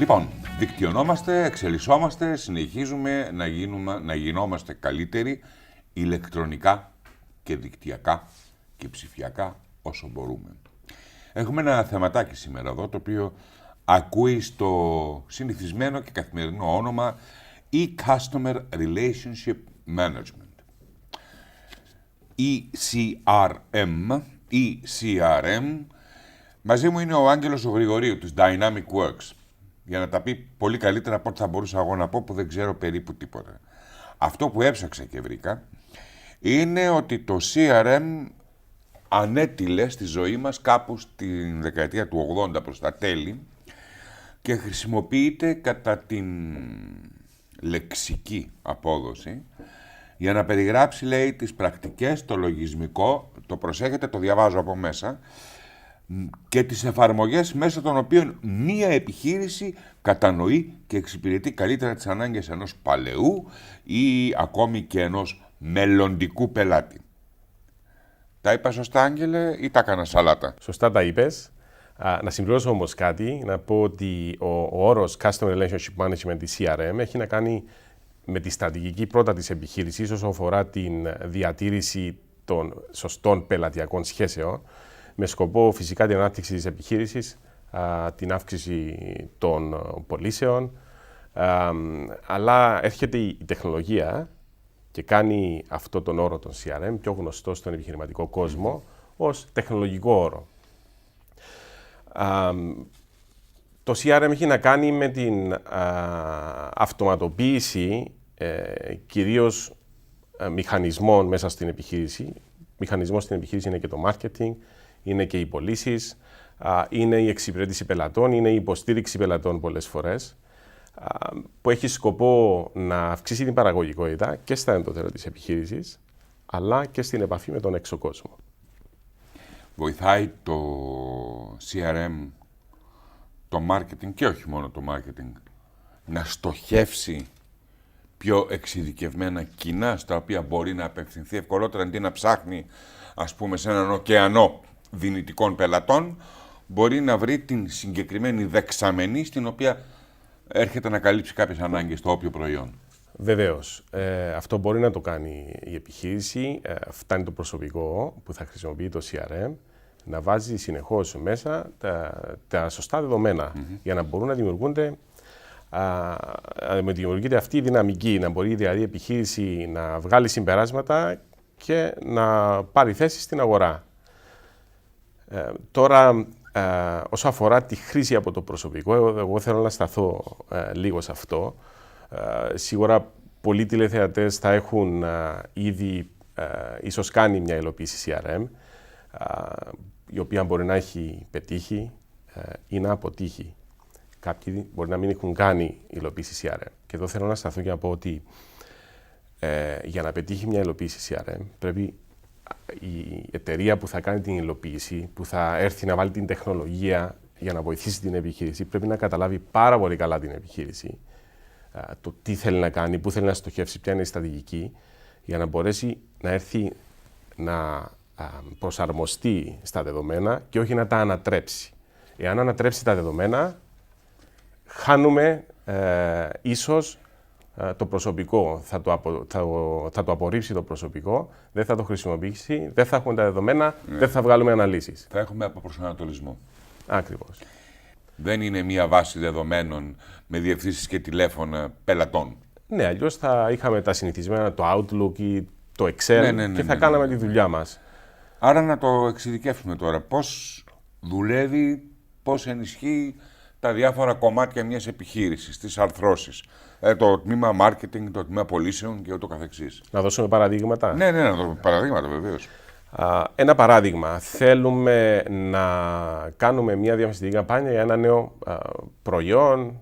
Λοιπόν, δικτυωνόμαστε, εξελισσόμαστε, συνεχίζουμε να γινόμαστε καλύτεροι ηλεκτρονικά και δικτυακά και ψηφιακά όσο μπορούμε. Έχουμε ένα θεματάκι σήμερα εδώ, το οποίο ακούει στο συνηθισμένο και καθημερινό όνομα E-Customer Relationship Management. ECRM. Μαζί μου είναι ο Άγγελος ο Γρηγορίου της Dynamic Works, για να τα πει πολύ καλύτερα από ό,τι θα μπορούσα εγώ να πω, που δεν ξέρω περίπου τίποτα. Αυτό που έψαξα και βρήκα είναι ότι το CRM ανέτειλε στη ζωή μας κάπου στην δεκαετία του 80 προς τα τέλη και χρησιμοποιείται κατά την λεξική απόδοση για να περιγράψει, λέει, τις πρακτικές, το λογισμικό, το προσέχετε, το διαβάζω από μέσα, και τις εφαρμογές μέσα των οποίων μία επιχείρηση κατανοεί και εξυπηρετεί καλύτερα τις ανάγκες ενός παλαιού ή ακόμη και ενός μελλοντικού πελάτη. Τα είπα σωστά, Άγγελε, ή τα έκανα σαλάτα? Σωστά τα είπες. Να συμπληρώσω όμως κάτι, να πω ότι ο όρος Customer Relationship Management της CRM έχει να κάνει με τη στρατηγική πρώτα της επιχείρησης όσον αφορά την διατήρηση των σωστών πελατειακών σχέσεων, με σκοπό φυσικά την ανάπτυξη της επιχείρησης, την αύξηση των πωλήσεων, αλλά έρχεται η τεχνολογία και κάνει αυτό τον όρο των CRM πιο γνωστό στον επιχειρηματικό κόσμο ως τεχνολογικό όρο. Το CRM έχει να κάνει με την αυτοματοποίηση κυρίως μηχανισμών μέσα στην επιχείρηση. Μηχανισμός στην επιχείρηση είναι και το marketing, είναι και οι πωλήσεις, είναι η εξυπηρέτηση πελατών, είναι η υποστήριξη πελατών πολλές φορές, που έχει σκοπό να αυξήσει την παραγωγικότητα και στα εντοτέρω της επιχείρησης, αλλά και στην επαφή με τον έξω κόσμο. Βοηθάει το CRM, το marketing και όχι μόνο το marketing, να στοχεύσει πιο εξειδικευμένα κοινά στα οποία μπορεί να απευθυνθεί ευκολότερα, αντί να ψάχνει, ας πούμε, σε έναν ωκεανό δυνητικών πελατών, μπορεί να βρει την συγκεκριμένη δεξαμενή στην οποία έρχεται να καλύψει κάποιες ανάγκες στο όποιο προϊόν. Βεβαίως. Αυτό μπορεί να το κάνει η επιχείρηση. Φτάνει το προσωπικό που θα χρησιμοποιεί το CRM να βάζει συνεχώς μέσα τα σωστά δεδομένα για να μπορούν να δημιουργείται αυτή η δυναμική, να μπορεί δηλαδή η επιχείρηση να βγάλει συμπεράσματα και να πάρει θέση στην αγορά. Τώρα, όσο αφορά τη χρήση από το προσωπικό, εγώ θέλω να σταθώ λίγο σε αυτό. Σίγουρα πολλοί τηλεθεατές θα έχουν ήδη ίσως κάνει μια υλοποίηση CRM, η οποία μπορεί να έχει πετύχει ή να αποτύχει. Κάποιοι μπορεί να μην έχουν κάνει υλοποίηση CRM. Και εδώ θέλω να σταθώ και να πω ότι για να πετύχει μια υλοποίηση CRM, πρέπει η εταιρεία που θα κάνει την υλοποίηση, που θα έρθει να βάλει την τεχνολογία για να βοηθήσει την επιχείρηση, πρέπει να καταλάβει πάρα πολύ καλά την επιχείρηση, το τι θέλει να κάνει, πού θέλει να στοχεύσει, ποια είναι η στρατηγική, για να μπορέσει να έρθει να προσαρμοστεί στα δεδομένα και όχι να τα ανατρέψει. Εάν ανατρέψει τα δεδομένα, χάνουμε ίσως το προσωπικό, θα το απορρίψει το προσωπικό, δεν θα το χρησιμοποιήσει, δεν θα έχουμε τα δεδομένα, δεν θα βγάλουμε αναλύσεις. Θα έχουμε αποπροσανατολισμό. Ακριβώς. Δεν είναι μία βάση δεδομένων με διευθύνσεις και τηλέφωνα πελατών. Ναι, αλλιώς θα είχαμε τα συνηθισμένα, το Outlook ή το Excel και θα κάναμε τη δουλειά μας. Άρα να το εξειδικεύσουμε τώρα. Πώς δουλεύει, πώς ενισχύει τα διάφορα κομμάτια μιας επιχείρησης, τις αρθρώσεις. Το τμήμα marketing, το τμήμα πωλήσεων και ούτω καθεξής. Να δώσουμε παραδείγματα. Ναι, να δώσουμε παραδείγματα βεβαίως. Ένα παράδειγμα. Θέλουμε να κάνουμε μια διαφημιστική καμπάνια για ένα νέο προϊόν,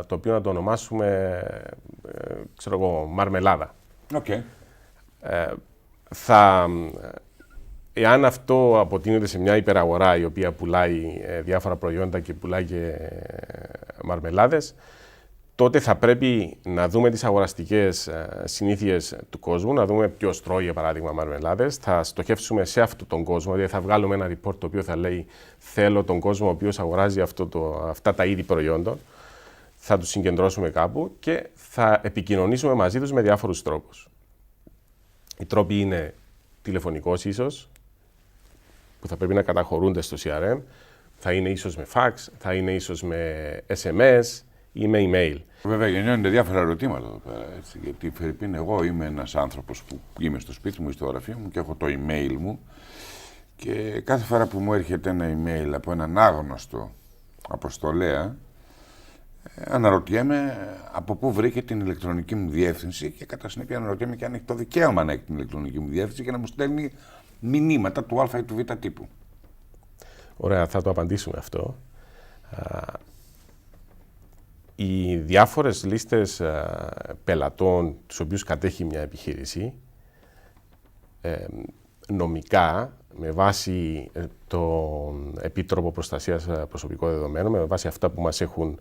το οποίο να το ονομάσουμε, μαρμελάδα. Okay. Εάν αυτό αποτείνεται σε μια υπεραγορά η οποία πουλάει διάφορα προϊόντα και πουλάει και μαρμελάδες, τότε θα πρέπει να δούμε τις αγοραστικές συνήθειες του κόσμου, να δούμε ποιος τρώει, για παράδειγμα, μαρμελάδες. Θα στοχεύσουμε σε αυτόν τον κόσμο, δηλαδή θα βγάλουμε ένα report το οποίο θα λέει θέλω τον κόσμο ο οποίος αγοράζει αυτά τα είδη προϊόντων θα τους συγκεντρώσουμε κάπου και θα επικοινωνήσουμε μαζί τους με διάφορους τρόπους. Οι τρόποι είναι τηλεφωνικός ίσως, που θα πρέπει να καταχωρούνται στο CRM, θα είναι ίσως με fax, θα είναι ίσως με SMS ή με email. Βέβαια, γεννιόνται διάφορα ερωτήματα εδώ πέρα. Έτσι, γιατί φερειπίν, εγώ είμαι ένας άνθρωπος που είμαι στο σπίτι μου ή στο γραφείο μου και έχω το email μου. Και κάθε φορά που μου έρχεται ένα email από έναν άγνωστο αποστολέα, αναρωτιέμαι από πού βρήκε την ηλεκτρονική μου διεύθυνση και κατά συνέπεια αναρωτιέμαι και αν έχει το δικαίωμα να έχει την ηλεκτρονική μου διεύθυνση και να μου στέλνει μηνύματα του Α ή του Β τύπου. Ωραία, θα το απαντήσουμε αυτό. Οι διάφορες λίστες πελατών τους οποίους κατέχει μια επιχείρηση, νομικά, με βάση τον Επίτροπο Προστασίας Προσωπικών Δεδομένων, με βάση αυτά που μας έχουν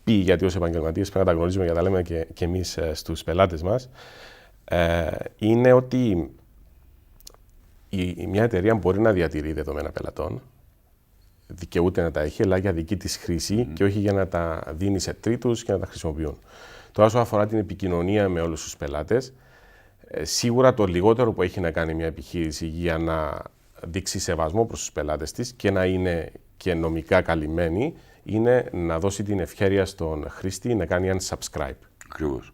πει, γιατί ως επαγγελματίες πρέπει να τα γνωρίζουμε και να τα λέμε και εμείς στους πελάτες μας, είναι ότι μια εταιρεία μπορεί να διατηρεί δεδομένα πελατών, δικαιούται να τα έχει, αλλά για δική της χρήση και όχι για να τα δίνει σε τρίτους και να τα χρησιμοποιούν. Τώρα, όσο αφορά την επικοινωνία με όλους τους πελάτες, σίγουρα το λιγότερο που έχει να κάνει μια επιχείρηση για να δείξει σεβασμό προς τους πελάτες της και να είναι και νομικά καλυμμένη, είναι να δώσει την ευχέρεια στον χρήστη να κάνει unsubscribe. Ακριβώς.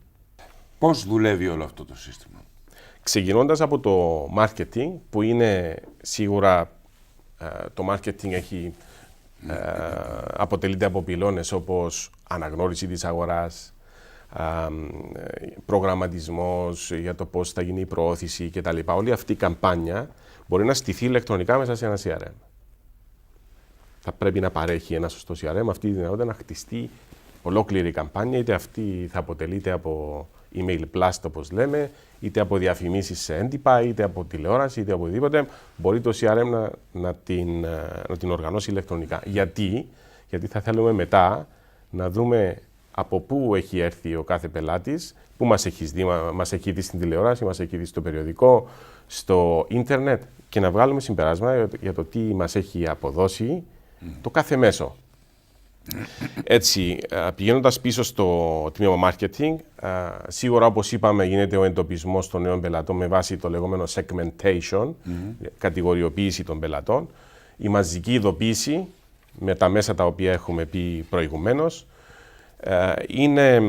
Πώς δουλεύει όλο αυτό το σύστημα? Ξεκινώντας από το marketing, που είναι σίγουρα το marketing αποτελείται από πυλώνες όπως αναγνώριση της αγοράς, προγραμματισμός για το πώς θα γίνει η προώθηση κτλ. Όλη αυτή η καμπάνια μπορεί να στηθεί ηλεκτρονικά μέσα σε ένα CRM. Θα πρέπει να παρέχει ένα σωστό CRM αυτή τη δυνατότητα να χτιστεί ολόκληρη η καμπάνια, είτε αυτή θα αποτελείται από email blast όπως λέμε, είτε από διαφημίσεις σε έντυπα, είτε από τηλεόραση, είτε από οτιδήποτε. Μπορεί το CRM να την οργανώσει ηλεκτρονικά. Γιατί θα θέλουμε μετά να δούμε από πού έχει έρθει ο κάθε πελάτης, πού μας έχει δει στην τηλεόραση, μας έχει δει στο περιοδικό, στο ίντερνετ και να βγάλουμε συμπεράσματα για το τι μας έχει αποδώσει το κάθε μέσο. Έτσι, πηγαίνοντας πίσω στο τμήμα marketing, σίγουρα όπως είπαμε γίνεται ο εντοπισμός των νέων πελατών με βάση το λεγόμενο segmentation, κατηγοριοποίηση των πελατών, η μαζική ειδοποίηση με τα μέσα τα οποία έχουμε πει προηγουμένως. Είναι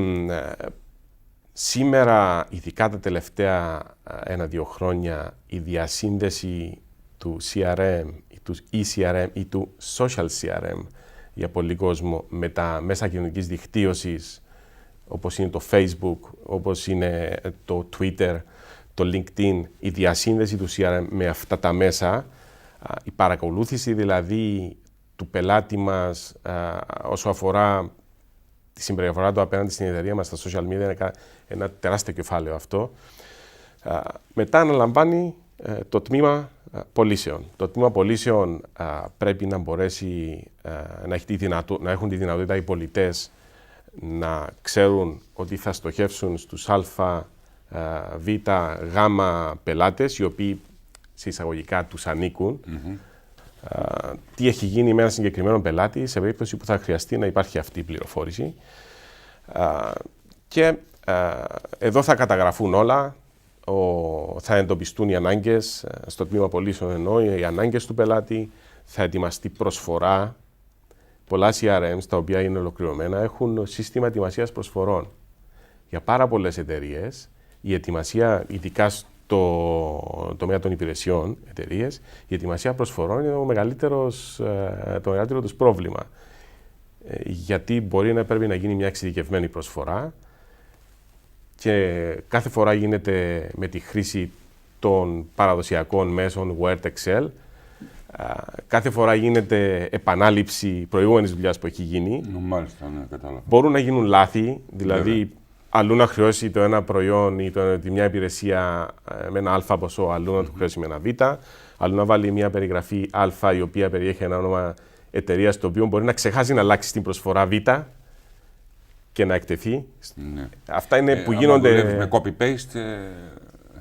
σήμερα, ειδικά τα τελευταία 1-2 χρόνια, η διασύνδεση του CRM, του ECRM ή του social CRM για πολύ κόσμο με τα μέσα κοινωνικής δικτύωσης όπως είναι το Facebook, όπως είναι το Twitter, το LinkedIn, η διασύνδεση του CRM με αυτά τα μέσα, η παρακολούθηση δηλαδή του πελάτη μας όσο αφορά τη συμπεριφορά του απέναντι στην εταιρεία μας στα social media είναι ένα τεράστιο κεφάλαιο αυτό. Μετά αναλαμβάνει το τμήμα πωλήσεων. Το τμήμα πωλήσεων πρέπει να μπορέσει να έχουν τη δυνατότητα οι πολιτές να ξέρουν ότι θα στοχεύσουν στους α, β, γ πελάτες, οι οποίοι σε εισαγωγικά τους ανήκουν. Τι έχει γίνει με ένα συγκεκριμένο πελάτη σε περίπτωση που θα χρειαστεί να υπάρχει αυτή η πληροφόρηση. Και εδώ θα καταγραφούν όλα, θα εντοπιστούν οι ανάγκες στο τμήμα πωλήσεων, ενώ οι ανάγκες του πελάτη, θα ετοιμαστεί προσφορά. Πολλά CRM, τα οποία είναι ολοκληρωμένα, έχουν σύστημα ετοιμασίας προσφορών. Για πάρα πολλές εταιρείες, η ετοιμασία, ειδικά στο τομέα των υπηρεσιών εταιρείες, η ετοιμασία προσφορών είναι το μεγαλύτερο τους πρόβλημα. Γιατί μπορεί να πρέπει να γίνει μια εξειδικευμένη προσφορά και κάθε φορά γίνεται με τη χρήση των παραδοσιακών μέσων Word, Excel. Κάθε φορά γίνεται επανάληψη προηγούμενης δουλειάς που έχει γίνει. Μάλιστα, ναι, κατάλαβα. Μπορούν να γίνουν λάθη, δηλαδή αλλού να χρεώσει το ένα προϊόν ή τη μια υπηρεσία με ένα α ποσό, αλλού να του χρεώσει με ένα β, αλλού να βάλει μια περιγραφή α η οποία περιέχει ένα όνομα εταιρείας, το οποίο μπορεί να ξεχάσει να αλλάξει την προσφορά β και να εκτεθεί. Ναι. Αυτά είναι που γίνονται. Με copy-paste.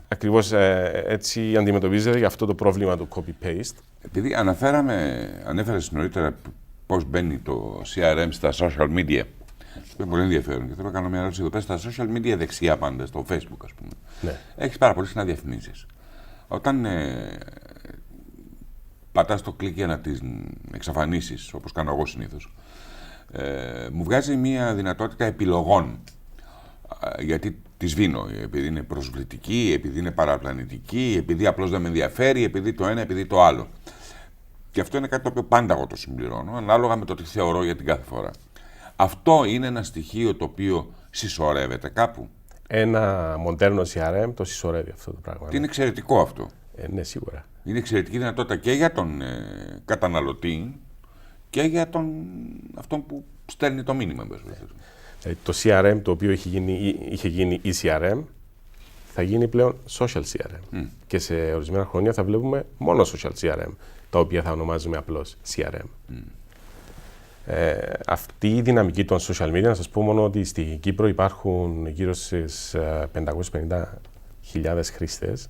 Ακριβώς έτσι αντιμετωπίζεται για αυτό το πρόβλημα του copy-paste. Επειδή ανέφερες νωρίτερα πώς μπαίνει το CRM στα social media, Είναι πολύ ενδιαφέρον και θέλω να κάνω μια ερώτηση εδώ πέρα στα social media δεξιά πάντα, στο Facebook ας πούμε. Ναι. Έχεις πάρα πολύ να διαφημίσεις. Όταν πατάς το κλικ για να τις εξαφανίσεις, όπως κάνω εγώ συνήθως, μου βγάζει μια δυνατότητα επιλογών. Γιατί τη σβήνω, επειδή είναι προσβλητική, επειδή είναι παραπλανητική, επειδή απλώς δεν με ενδιαφέρει, επειδή το ένα, επειδή το άλλο. Και αυτό είναι κάτι το οποίο πάντα εγώ το συμπληρώνω, ανάλογα με το τι θεωρώ για την κάθε φορά. Αυτό είναι ένα στοιχείο το οποίο συσσωρεύεται κάπου. Ένα μοντέρνο CRM το συσσωρεύει αυτό το πράγμα. Είναι εξαιρετικό αυτό. Ναι, σίγουρα. Είναι εξαιρετική δυνατότητα και για τον καταναλωτή και για αυτόν που στέλνει το μήνυμα. Το CRM το οποίο είχε γίνει ECRM θα γίνει πλέον social CRM. Και σε ορισμένα χρόνια θα βλέπουμε μόνο social CRM, τα οποία θα ονομάζουμε απλώς CRM. Αυτή η δυναμική των social media, να σας πω μόνο ότι στην Κύπρο υπάρχουν γύρω στις 550.000 χρήστες.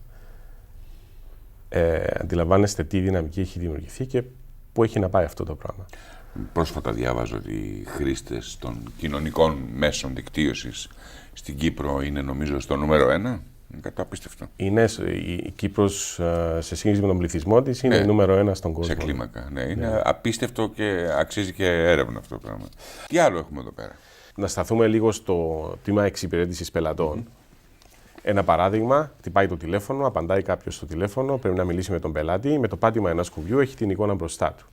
Αντιλαμβάνεστε τι δυναμική έχει δημιουργηθεί και πού έχει να πάει αυτό το πράγμα. Πρόσφατα διάβαζα ότι οι χρήστες των κοινωνικών μέσων δικτύωσης στην Κύπρο είναι νομίζω στο νούμερο 1. Είναι κάτι απίστευτο. Η Κύπρος σε σύγκριση με τον πληθυσμό της είναι νούμερο 1 στον κόσμο. Σε κλίμακα. Ναι, είναι απίστευτο και αξίζει και έρευνα αυτό το πράγμα. Τι άλλο έχουμε εδώ πέρα. Να σταθούμε λίγο στο τμήμα εξυπηρέτησης πελατών. Ένα παράδειγμα, χτυπάει το τηλέφωνο, απαντάει κάποιος στο τηλέφωνο, πρέπει να μιλήσει με τον πελάτη. Με το πάτημα ενός κουμπιού έχει την εικόνα μπροστά του.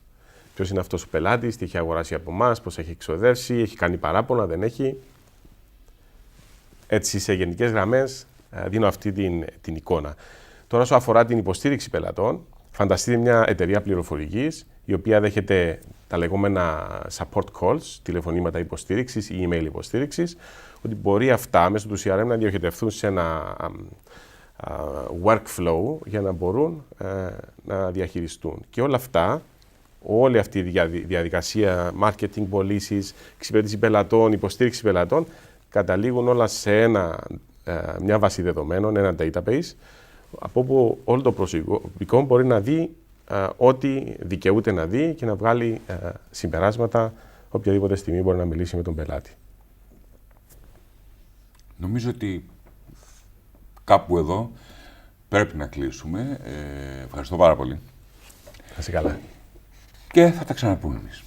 Ποιος είναι αυτός ο πελάτης, τι έχει αγοράσει από εμάς, πώς έχει εξοδεύσει, έχει κάνει παράπονα, δεν έχει. Έτσι, σε γενικές γραμμές, δίνω αυτή την εικόνα. Τώρα, όσο αφορά την υποστήριξη πελατών, φανταστείτε μια εταιρεία πληροφορικής, η οποία δέχεται τα λεγόμενα support calls, τηλεφωνήματα υποστήριξης ή email υποστήριξης, ότι μπορεί αυτά μέσω του CRM να διοχετευτούν σε ένα workflow για να μπορούν να διαχειριστούν. Και όλα αυτά, όλη αυτή η διαδικασία marketing, πωλήσεις, εξυπηρέτηση πελατών, υποστήριξη πελατών, καταλήγουν όλα σε μια βάση δεδομένων, ένα database, από όπου όλο το προσωπικό μπορεί να δει ό,τι δικαιούται να δει και να βγάλει συμπεράσματα οποιαδήποτε στιγμή μπορεί να μιλήσει με τον πελάτη. Νομίζω ότι κάπου εδώ πρέπει να κλείσουμε. Ευχαριστώ πάρα πολύ. Να είσαι καλά. Και θα τα ξαναπούμε εμείς.